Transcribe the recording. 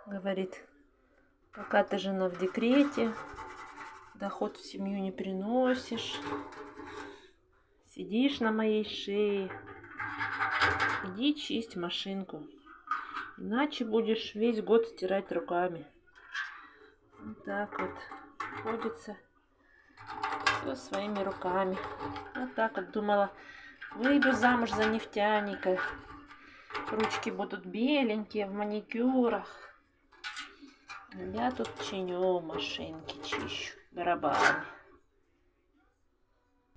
Говорит, пока ты жена в декрете, доход в семью не приносишь, сидишь на моей шее, иди чисть машинку, иначе будешь весь год стирать руками. Вот так вот приходится все своими руками. Вот так вот думала, выйду замуж за нефтяника, ручки будут беленькие, в маникюрах. Я тут чиню машинки, чищу барабаны.